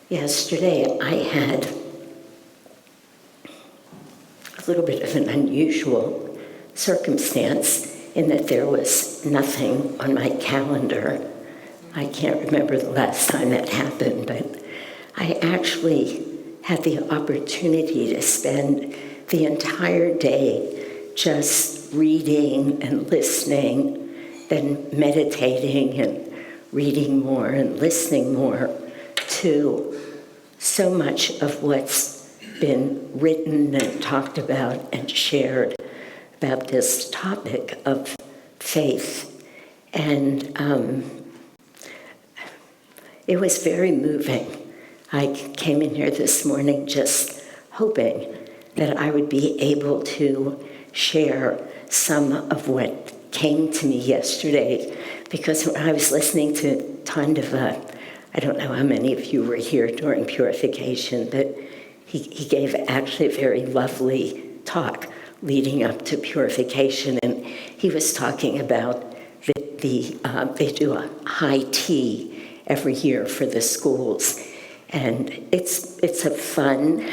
Yesterday, I had a little bit of an unusual circumstance in that there was nothing on my calendar. I can't remember the last time that happened, but I actually had the opportunity to spend the entire day just reading and listening, then meditating and reading more and listening more to so much of what's been written and talked about and shared about this topic of faith. And it was very moving. I came in here this morning just hoping that I would be able to share some of what came to me yesterday, because when I was listening to Tandava, I don't know how many of you were here during purification, but he gave actually a very lovely talk leading up to purification, and he was talking about they do a high tea every year for the schools, and it's a fun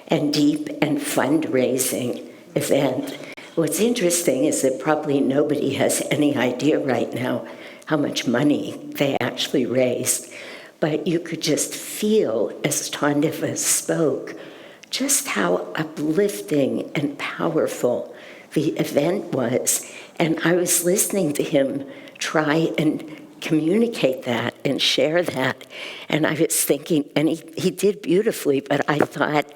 and deep and fundraising event. What's interesting is that probably nobody has any idea right now how much money they actually raised. But you could just feel, as Tandava spoke, just how uplifting and powerful the event was. And I was listening to him try and communicate that and share that. And I was thinking, and he did beautifully, but I thought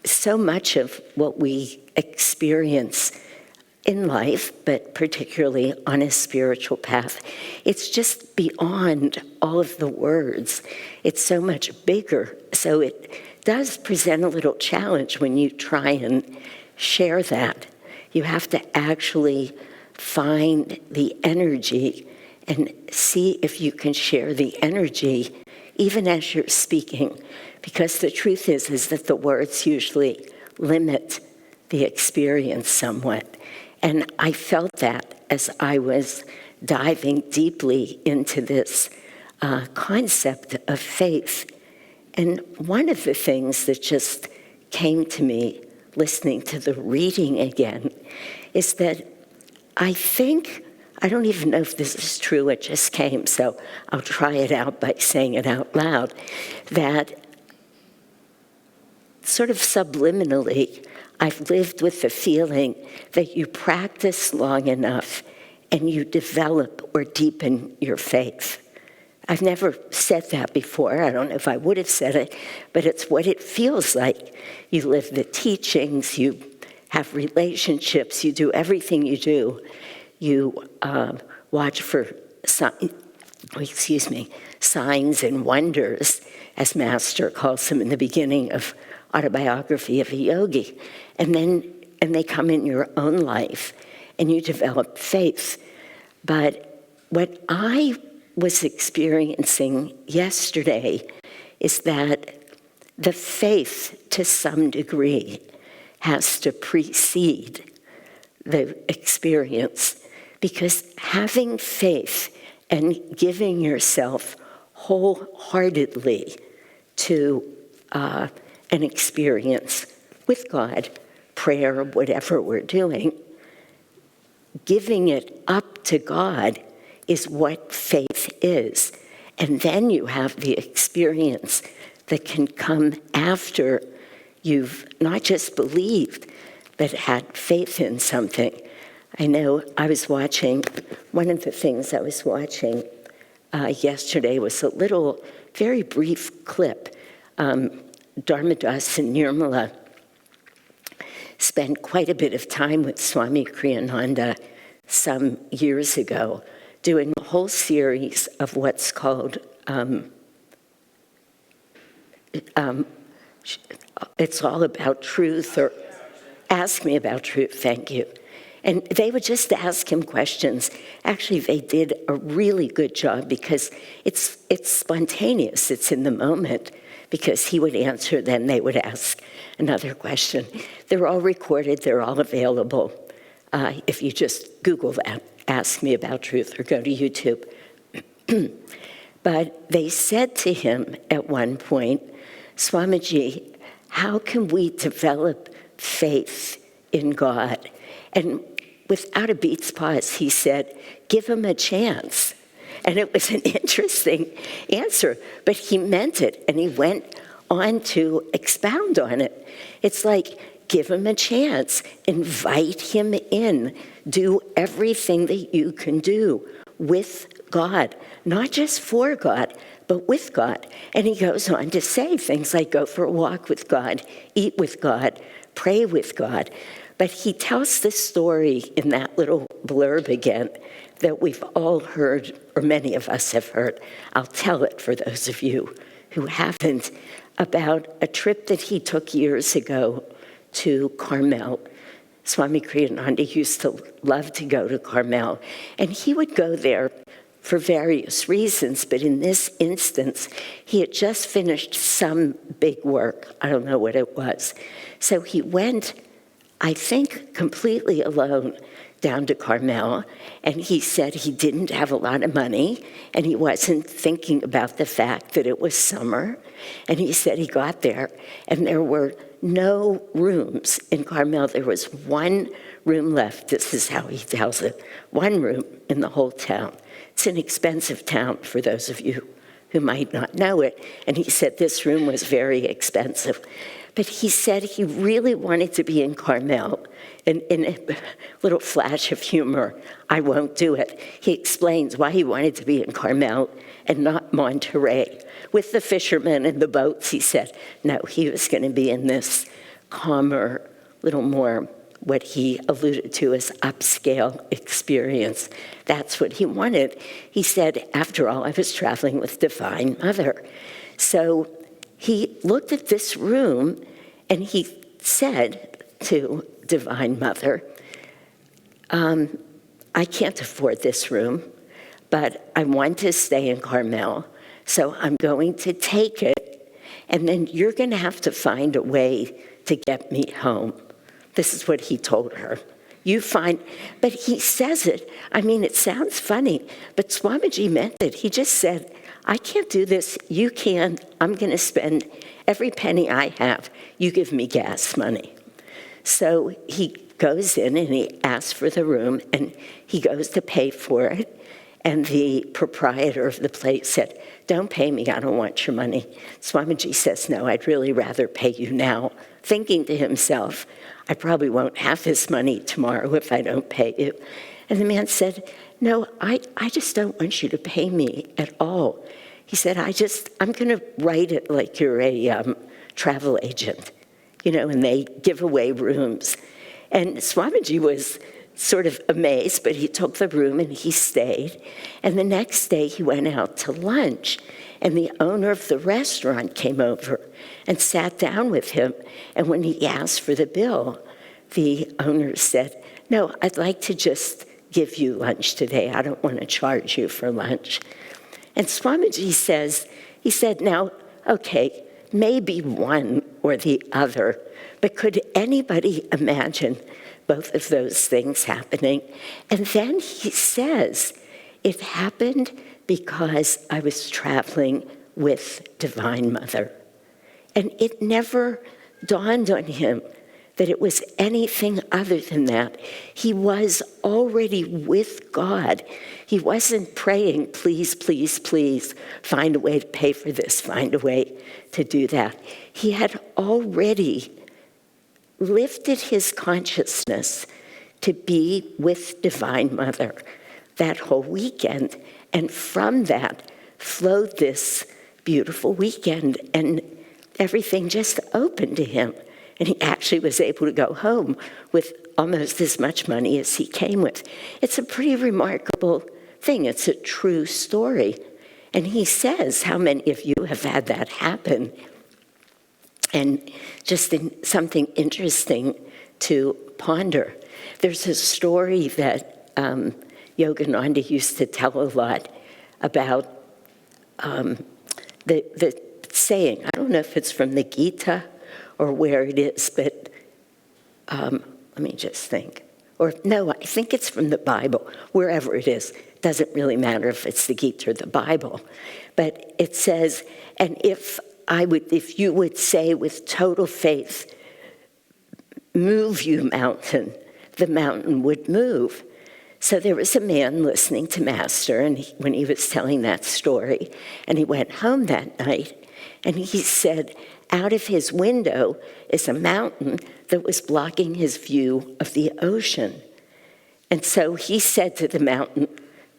so much of what we experience in life, but particularly on a spiritual path, it's just beyond all of the words. It's so much bigger. So it does present a little challenge when you try and share that. You have to actually find the energy and see if you can share the energy even as you're speaking. Because the truth is that the words usually limit the experience somewhat. And I felt that as I was diving deeply into this concept of faith. And one of the things that just came to me listening to the reading again is that I think, I don't even know if this is true, it just came, so I'll try it out by saying it out loud, that sort of subliminally, I've lived with the feeling that you practice long enough and you develop or deepen your faith. I've never said that before. I don't know if I would have said it, but it's what it feels like. You live the teachings, you have relationships, you do everything you do. You watch for signs and wonders, as Master calls them in the beginning of Autobiography of a Yogi. And they come in your own life and you develop faith. But what I was experiencing yesterday is that the faith, to some degree, has to precede the experience. Because having faith and giving yourself wholeheartedly to an experience with God, prayer, whatever we're doing, giving it up to God is what faith is. And then you have the experience that can come after you've not just believed, but had faith in something. I know I was watching, one of the things I was watching yesterday was a little, very brief clip. Dharmadas and Nirmala spent quite a bit of time with Swami Kriyananda some years ago, doing a whole series of what's called, it's all about truth, or ask me about truth, thank you. And they would just ask him questions. Actually, they did a really good job because it's spontaneous, it's in the moment, because he would answer, then they would ask another question. They're all recorded, they're all available. If you just Google that, Ask Me About Truth, or go to YouTube. But they said to him at one point, Swamiji, how can we develop faith in God? And without a beat's pause, he said, give him a chance. And it was an interesting answer, but he meant it, and he went on to expound on it. It's like, give him a chance, invite him in, do everything that you can do with God, not just for God, but with God. And he goes on to say things like go for a walk with God, eat with God, pray with God. But he tells this story in that little blurb again that we've all heard, or many of us have heard. I'll tell it for those of you who haven't, about a trip that he took years ago to Carmel. Swami Kriyananda used to love to go to Carmel, and he would go there for various reasons, but in this instance, he had just finished some big work. I don't know what it was. So he went, I think, completely alone down to Carmel, and he said he didn't have a lot of money, and he wasn't thinking about the fact that it was summer. And he said he got there, and there were no rooms in Carmel. There was one room left. This is how he tells it. One room in the whole town. It's an expensive town for those of you who might not know it. And he said this room was very expensive. But he said he really wanted to be in Carmel. And in a little flash of humor, I won't do it, he explains why he wanted to be in Carmel and not Monterey. With the fishermen and the boats, he said, no, he was going to be in this calmer, little more what he alluded to as upscale experience. That's what he wanted. He said, after all, I was traveling with Divine Mother. So he looked at this room and he said to Divine Mother, I can't afford this room, but I want to stay in Carmel, so I'm going to take it, and then you're going to have to find a way to get me home. This is what he told her. You find, but he says it, I mean, it sounds funny, but Swamiji meant it. He just said, I can't do this, you can, I'm going to spend every penny I have, you give me gas money. So he goes in and he asks for the room, and he goes to pay for it, and the proprietor of the place said, don't pay me, I don't want your money. Swamiji says, no, I'd really rather pay you now, thinking to himself, I probably won't have this money tomorrow if I don't pay you. And the man said, no, I just don't want you to pay me at all. He said, I'm going to write it like you're a travel agent, and they give away rooms. And Swamiji was sort of amazed, but he took the room and he stayed. And the next day he went out to lunch, and the owner of the restaurant came over and sat down with him. And when he asked for the bill, the owner said, no, I'd like to just give you lunch today. I don't want to charge you for lunch. And Swamiji says, he said, now, okay, maybe one or the other, but could anybody imagine both of those things happening? And then he says, it happened because I was traveling with Divine Mother. And it never dawned on him that it was anything other than that. He was already with God. He wasn't praying, please, please, please, find a way to pay for this, find a way to do that. He had already lifted his consciousness to be with Divine Mother that whole weekend. And from that flowed this beautiful weekend, and everything just opened to him. And he actually was able to go home with almost as much money as he came with. It's a pretty remarkable thing. It's a true story. And he says, how many of you have had that happen? And just something interesting to ponder. There's a story that Yogananda used to tell a lot about the saying. I don't know if it's from the Gita or where it is, but let me just think. Or no, I think it's from the Bible, wherever it is. Doesn't really matter if it's the Gita or the Bible. But it says, and if you would say with total faith, move you mountain, the mountain would move. So there was a man listening to Master, and when he was telling that story, and he went home that night, and he said, out of his window is a mountain that was blocking his view of the ocean. And so he said to the mountain,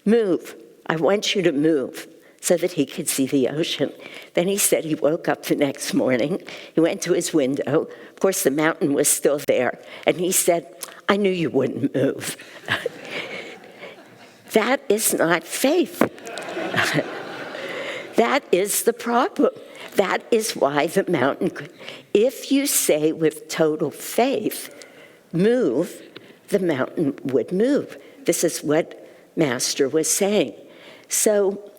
move, I want you to move, so that he could see the ocean. Then he said he woke up the next morning, he went to his window, of course the mountain was still there, and he said, I knew you wouldn't move. That is not faith. That is the problem. That is why the mountain, if you say with total faith, move, the mountain would move. This is what Master was saying. So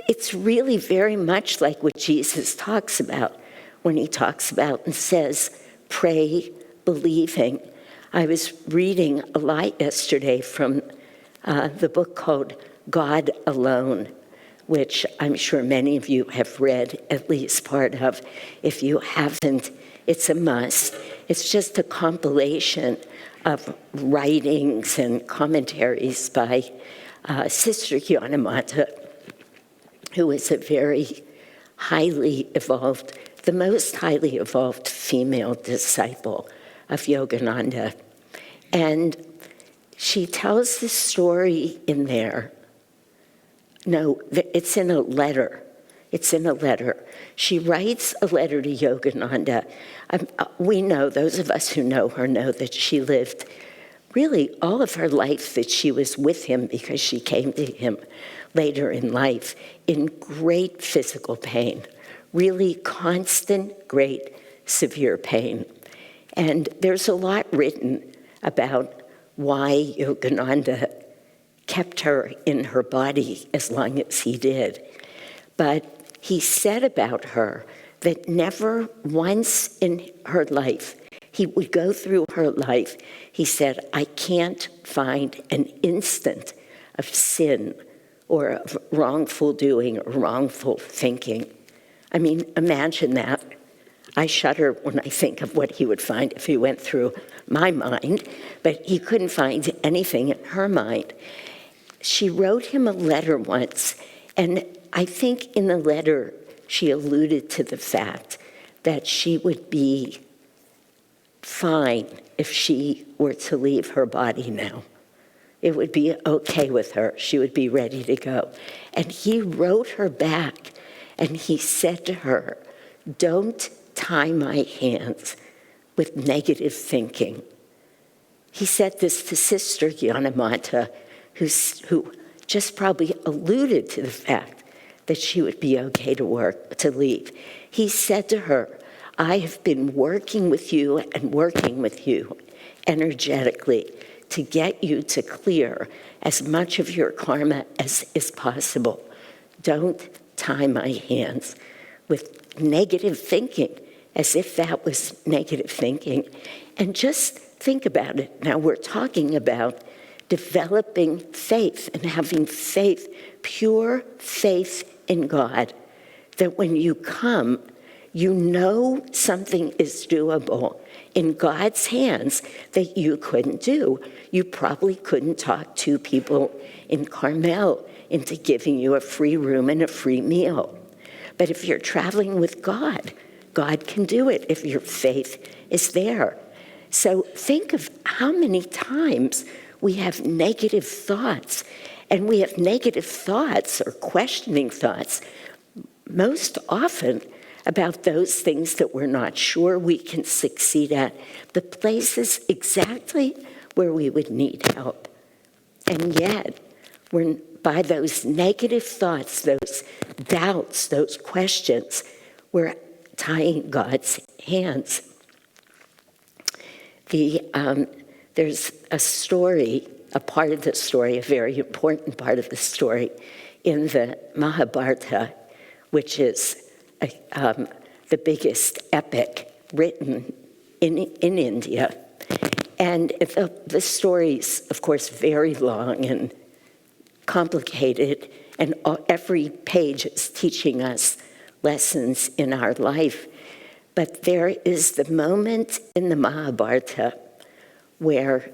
it's really very much like what Jesus talks about when he talks about and says, pray believing. I was reading a lot yesterday from the book called God Alone, which I'm sure many of you have read at least part of. If you haven't, it's a must. It's just a compilation of writings and commentaries by Sister Gyanamata, who is a very highly evolved, the most highly evolved female disciple of Yogananda. And she tells the story in there. No, it's in a letter. It's in a letter. She writes a letter to Yogananda. We know, those of us who know her know that she lived really all of her life that she was with him because she came to him later in life in great physical pain, really constant, great, severe pain. And there's a lot written about why Yogananda kept her in her body as long as he did. But he said about her that never once in her life, he would go through her life, he said, I can't find an instant of sin or of wrongful doing or wrongful thinking. I mean, imagine that. I shudder when I think of what he would find if he went through my mind, but he couldn't find anything in her mind. She wrote him a letter once, and I think in the letter she alluded to the fact that she would be fine if she were to leave her body now. It would be okay with her. She would be ready to go. And he wrote her back, and he said to her, don't tie my hands with negative thinking. He said this to Sister Gyanamata, who just probably alluded to the fact that she would be okay to leave. He said to her, I have been working with you energetically to get you to clear as much of your karma as is possible. Don't tie my hands with negative thinking, as if that was negative thinking. And just think about it. Now we're talking about developing faith and having faith, pure faith in God, that when you come, you know something is doable in God's hands that you couldn't do. You probably couldn't talk two people in Carmel into giving you a free room and a free meal. But if you're traveling with God, God can do it if your faith is there. So think of how many times we have negative thoughts, and we have negative thoughts or questioning thoughts most often about those things that we're not sure we can succeed at, the places exactly where we would need help. And yet, by those negative thoughts, those doubts, those questions, we're tying God's hands. There's a story, a part of the story, a very important part of the story in the Mahabharata, which is the biggest epic written in India. And the story's, of course, very long and complicated, and every page is teaching us lessons in our life. But there is the moment in the Mahabharata where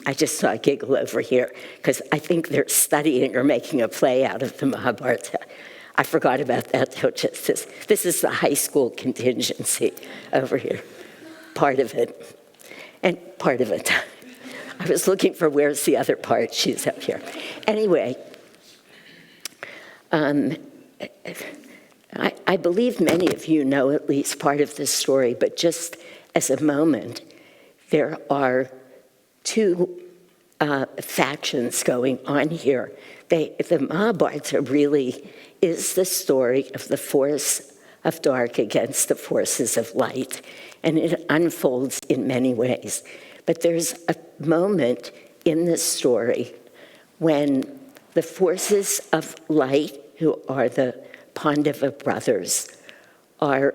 I just saw a giggle over here because I think they're studying or making a play out of the Mahabharata. I forgot about that, though, just this is the high school contingency over here, part of it. And part of it. I was looking for where's the other part. She's up here. Anyway, I believe many of you know at least part of this story, but just as a moment, there are two factions going on here. The Mahabharata really is the story of the force of dark against the forces of light, and it unfolds in many ways. But there's a moment in this story when the forces of light, who are the Pandava brothers, are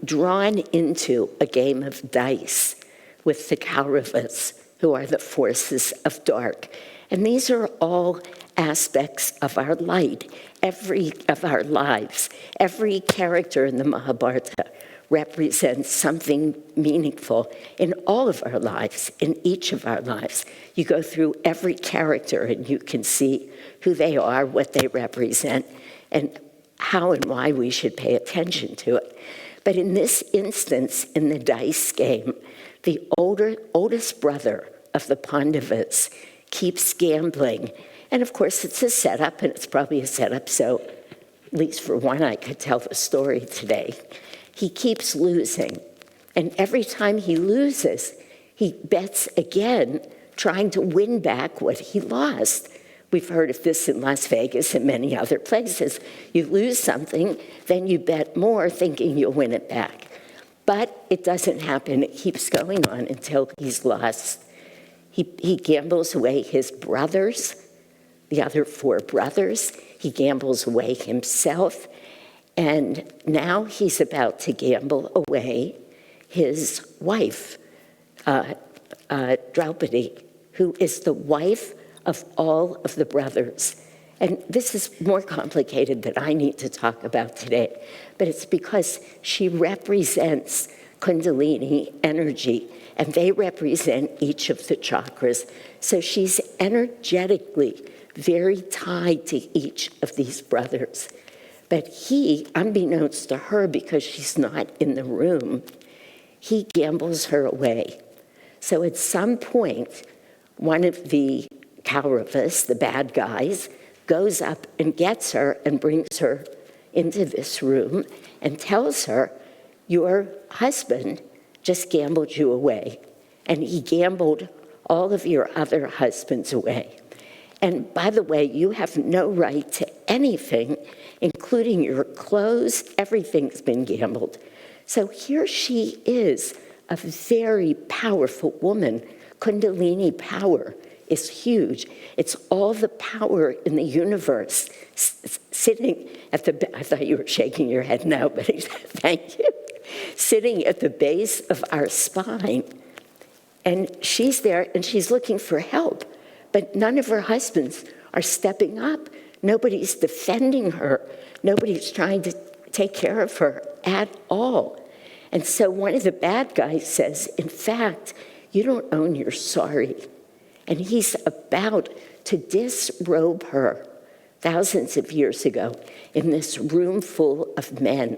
drawn into a game of dice with the Kauravas, who are the forces of dark. And these are all aspects of our light, of our lives. Every character in the Mahabharata represents something meaningful in all of our lives, in each of our lives. You go through every character and you can see who they are, what they represent, and how and why we should pay attention to it. But in this instance, in the dice game, the oldest brother of the Pandavas keeps gambling. And of course, it's a setup, and it's probably a setup, so at least for one, I could tell the story today. He keeps losing. And every time he loses, he bets again, trying to win back what he lost. We've heard of this in Las Vegas and many other places. You lose something, then you bet more, thinking you'll win it back. But it doesn't happen. It keeps going on until he's lost. He gambles away his brothers, the other four brothers. He gambles away himself. And now he's about to gamble away his wife, Draupadi, who is the wife of all of the brothers. And this is more complicated than I need to talk about today, but it's because she represents Kundalini energy, and they represent each of the chakras. So she's energetically very tied to each of these brothers. But he, unbeknownst to her, because she's not in the room, he gambles her away. So at some point, one of the Kauravas, the bad guys, goes up and gets her and brings her into this room and tells her, your husband just gambled you away, and he gambled all of your other husbands away. And by the way, you have no right to anything, including your clothes. Everything's been gambled. So here she is, a very powerful woman. Kundalini power is huge. It's all the power in the universe sitting at the, I thought you were shaking your head no, but thank you. Sitting at the base of our spine. And she's there and she's looking for help. But none of her husbands are stepping up. Nobody's defending her. Nobody's trying to take care of her at all. And so one of the bad guys says, in fact, you don't own your sari. And he's about to disrobe her thousands of years ago in this room full of men.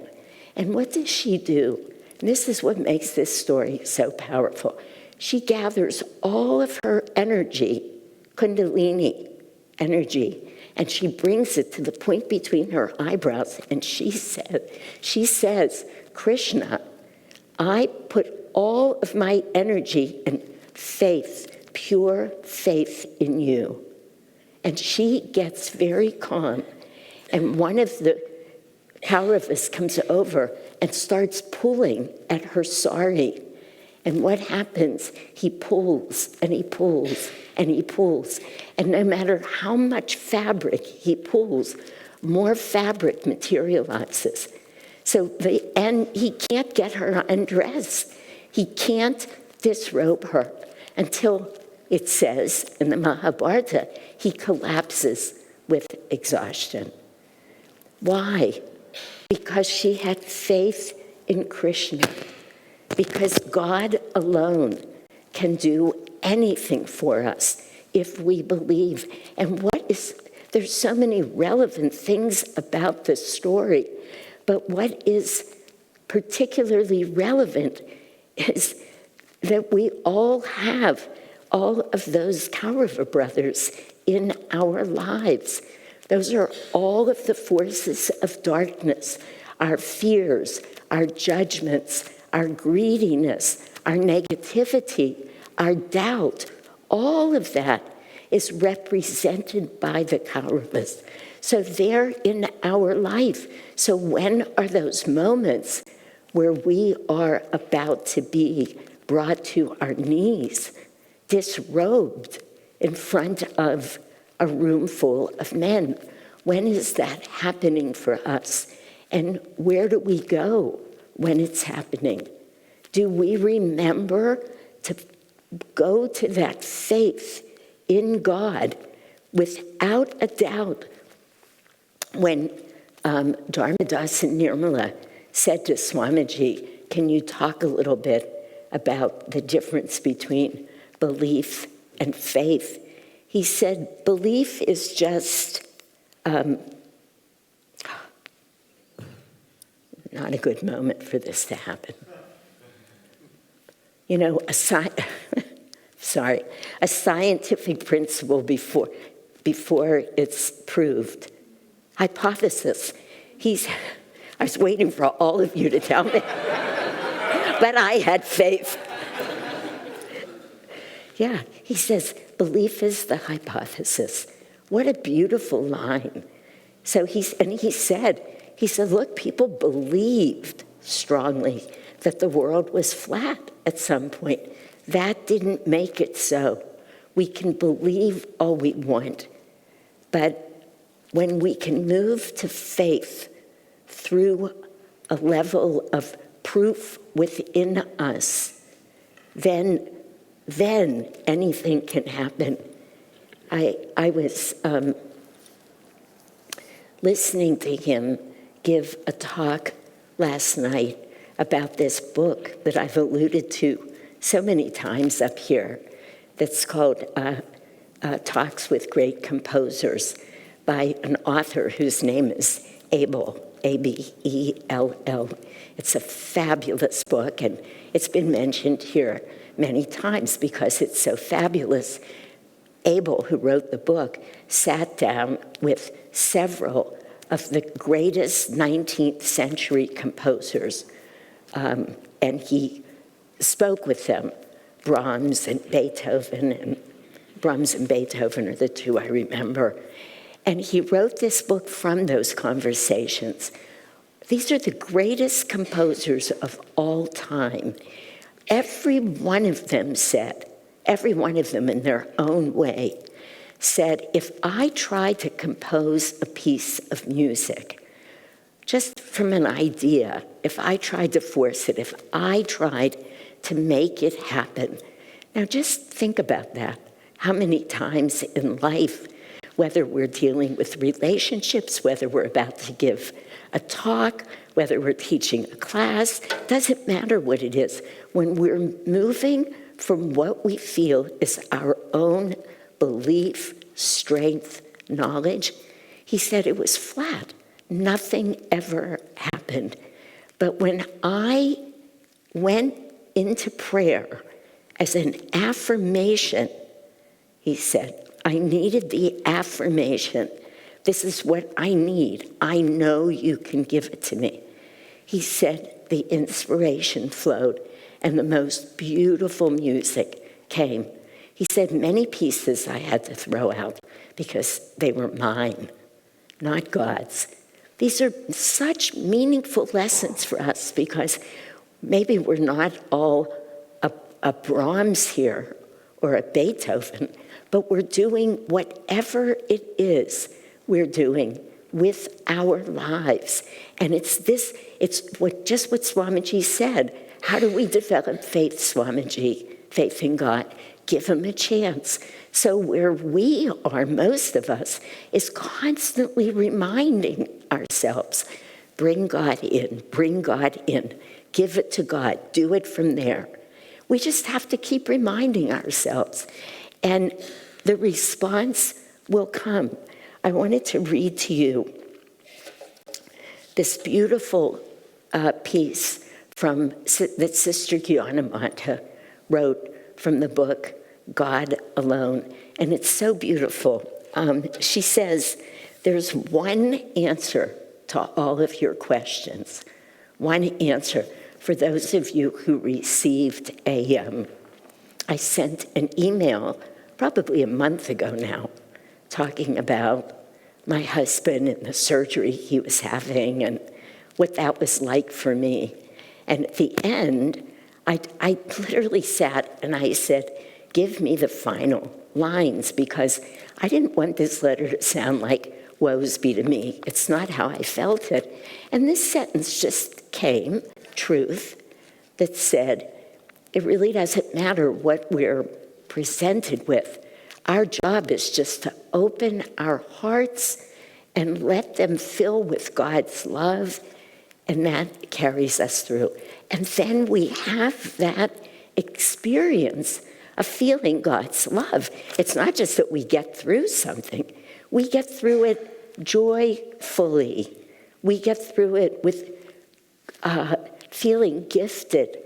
And what does she do? And this is what makes this story so powerful. She gathers all of her energy, Kundalini energy, and she brings it to the point between her eyebrows, and she says, Krishna, I put all of my energy and faith, pure faith in you. And she gets very calm, and one of the Kauravas comes over and starts pulling at her sari. And what happens? He pulls and he pulls and he pulls. And no matter how much fabric he pulls, more fabric materializes. So he can't get her undressed. He can't disrobe her until, it says in the Mahabharata, he collapses with exhaustion. Why? Because she had faith in Krishna. Because God alone can do anything for us if we believe. And there's so many relevant things about this story, but what is particularly relevant is that we all have all of those Kaurava brothers in our lives. Those are all of the forces of darkness, our fears, our judgments, our greediness, our negativity, our doubt. All of that is represented by the Kauravas. So they're in our life. So when are those moments where we are about to be brought to our knees, disrobed in front of a room full of men? When is that happening for us? And where do we go when it's happening? Do we remember to go to that faith in God without a doubt? When Dharmadas and Nirmala said to Swamiji, can you talk a little bit about the difference between belief and faith? He said, belief is just not a good moment for this to happen. You know, a scientific principle before it's proved. Hypothesis. I was waiting for all of you to tell me, but I had faith. Yeah, he says, belief is the hypothesis. What a beautiful line. So he said, look, people believed strongly that the world was flat at some point. That didn't make it so. We can believe all we want, but when we can move to faith through a level of proof within us, then anything can happen. I was listening to him give a talk last night about this book that I've alluded to so many times up here that's called Talks with Great Composers by an author whose name is Abel, A-B-E-L-L. It's a fabulous book, and it's been mentioned here many times because it's so fabulous. Abel, who wrote the book, sat down with several of the greatest 19th century composers, and he spoke with them. Brahms and Beethoven are the two I remember. And he wrote this book from those conversations. These are the greatest composers of all time. Every one of them in their own way, said, if I try to compose a piece of music, just from an idea, if I tried to force it, if I tried to make it happen. Now just think about that. How many times in life, whether we're dealing with relationships, whether we're about to give a talk, whether we're teaching a class, doesn't matter what it is. When we're moving from what we feel is our own belief, strength, knowledge, he said it was flat. Nothing ever happened. But when I went into prayer as an affirmation, he said, I needed the affirmation. This is what I need. I know you can give it to me. He said the inspiration flowed and the most beautiful music came. He said many pieces I had to throw out because they were mine, not God's. These are such meaningful lessons for us because maybe we're not all a Brahms here or a Beethoven, but we're doing whatever it is we're doing with our lives. And it's what Swamiji said. How do we develop faith, Swamiji? faith in God. Give him a chance. So where we are, most of us, is constantly reminding ourselves, bring God in, give it to God, do it from there. We just have to keep reminding ourselves, and the response will come. I wanted to read to you this beautiful piece that Sister Gyanamata wrote from the book God Alone, and it's so beautiful. She says, there's one answer to all of your questions, one answer. For those of you who received I sent an email probably a month ago now, talking about my husband and the surgery he was having and what that was like for me. And at the end, I literally sat and I said, give me the final lines, because I didn't want this letter to sound like woes be to me. It's not how I felt it. And this sentence just came, truth, that said, it really doesn't matter what we're presented with. Our job is just to open our hearts and let them fill with God's love, and that carries us through. And then we have that experience of feeling God's love. It's not just that we get through something. We get through it joyfully. We get through it with feeling gifted.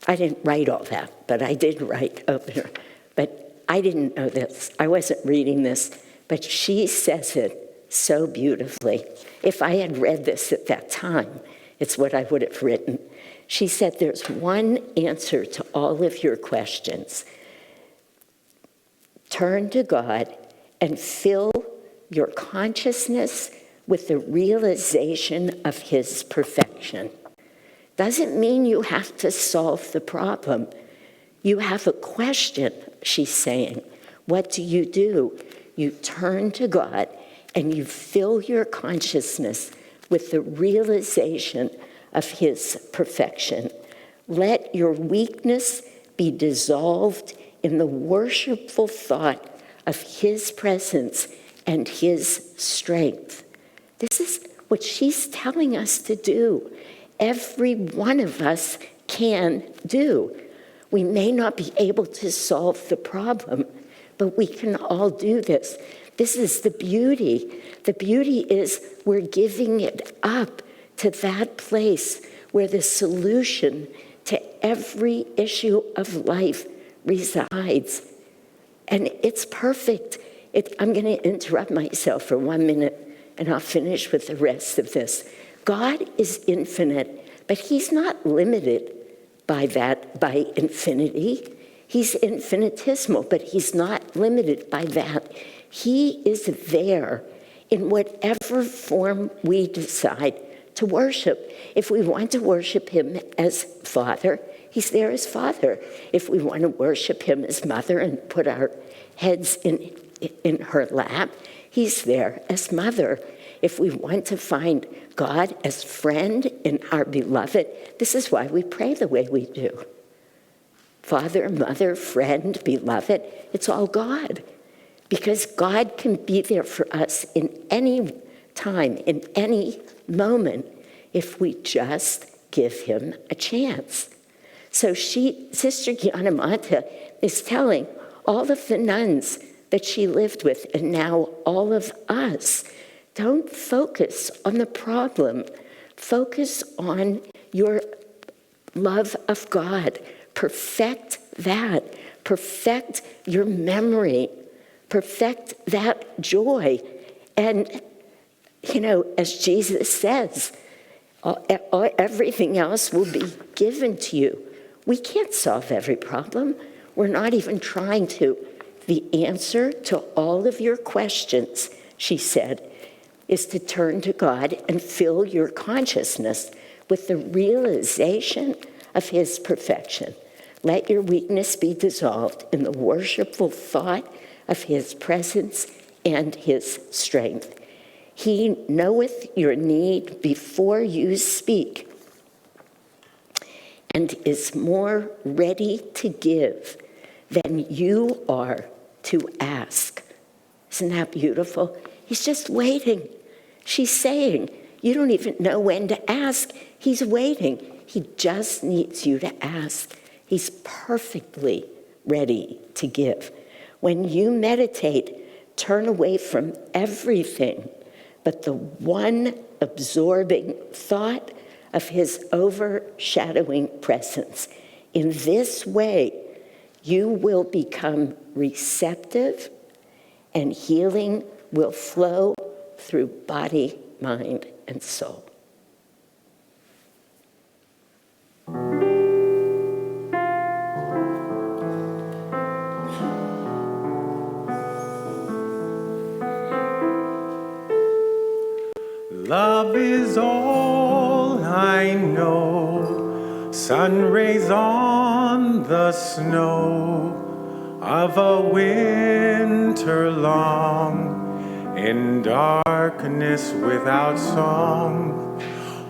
I didn't write all that, but I did write opener. But I didn't know this. I wasn't reading this, but she says it so beautifully. If I had read this at that time, it's what I would have written. She said, there's one answer to all of your questions. Turn to God and fill your consciousness with the realization of his perfection. Doesn't mean you have to solve the problem. You have a question, she's saying. What do? You turn to God and you fill your consciousness with the realization of his perfection. Let your weakness be dissolved in the worshipful thought of his presence and his strength. This is what she's telling us to do. Every one of us can do. We may not be able to solve the problem, but we can all do this. This is the beauty. The beauty is we're giving it up to that place where the solution to every issue of life resides. And it's perfect. I'm going to interrupt myself for 1 minute, and I'll finish with the rest of this. God is infinite, but he's not limited by infinity. He's infinitesimal, but he's not limited by that. He is there in whatever form we decide to worship. If we want to worship him as Father, he's there as Father. If we want to worship him as Mother and put our heads in her lap, he's there as Mother. If we want to find God as friend in our beloved, this is why we pray the way we do. Father, mother, friend, beloved, it's all God. Because God can be there for us in any time, in any moment, if we just give him a chance. So Sister Gyanamata is telling all of the nuns that she lived with, and now all of us, don't focus on the problem. Focus on your love of God. Perfect that. Perfect your memory. Perfect that joy. And, as Jesus says, everything else will be given to you. We can't solve every problem. We're not even trying to. The answer to all of your questions, she said, is to turn to God and fill your consciousness with the realization of his perfection. Let your weakness be dissolved in the worshipful thought of his presence and his strength. He knoweth your need before you speak, and is more ready to give than you are to ask. Isn't that beautiful? He's just waiting. She's saying, you don't even know when to ask. He's waiting. He just needs you to ask. He's perfectly ready to give. When you meditate, turn away from everything but the one absorbing thought of his overshadowing presence. In this way, you will become receptive, and healing will flow through body, mind, and soul. Love is all I know, sun rays on the snow of a winter long, in darkness without song.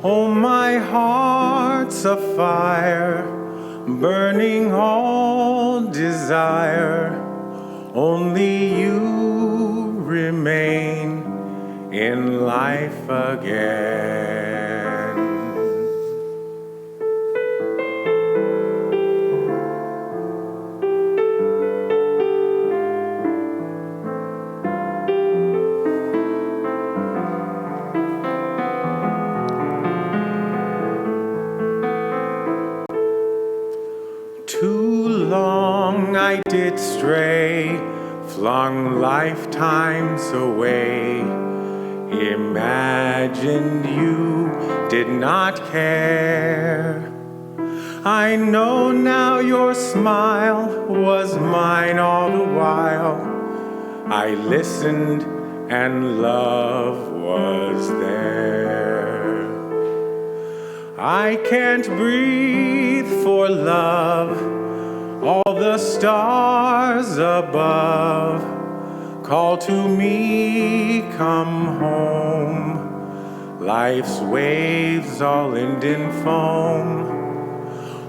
Oh, my heart's afire, burning all desire, only you remain in life again. Too long I did stray, flung lifetimes away, imagined you did not care. I know now your smile was mine all the while. I listened and love was there. I can't breathe for love, all the stars above call to me, come home. Life's waves all end in foam.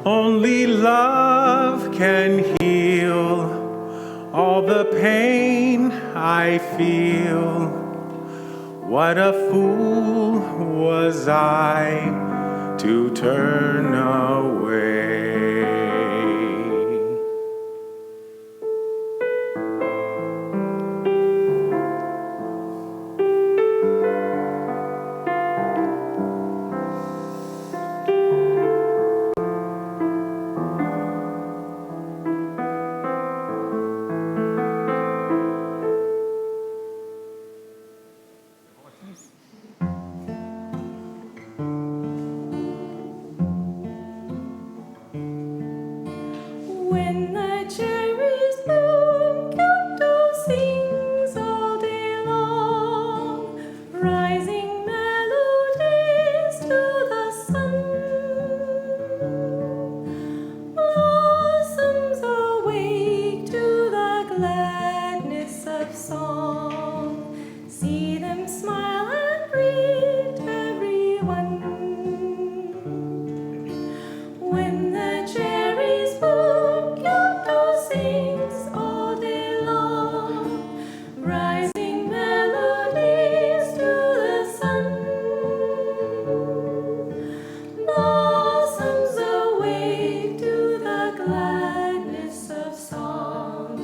Only love can heal all the pain I feel. What a fool was I to turn away. When the cherries bloom, Kyoto sings all day long, rising melodies to the sun. Blossoms awake to the gladness of song. See them smile and greet everyone. When the cherries bloom, Kyoto sings all day long, rising melodies to the sun. Blossoms awake to the gladness of song.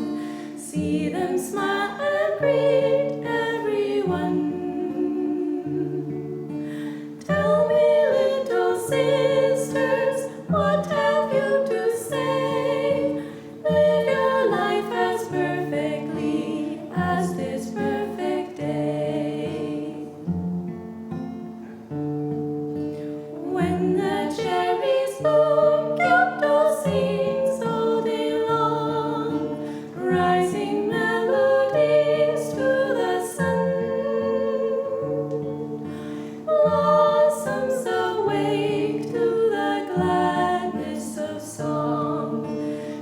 See them smile and greet everyone. Tell me, little sisters, what have you to say? Live your life as perfectly as this perfect day. When the cherries bloom, Kyoto sings all day long, rising melodies to the sun. Blossoms awake to the gladness of song.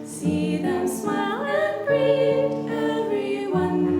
See them smile and greet everyone.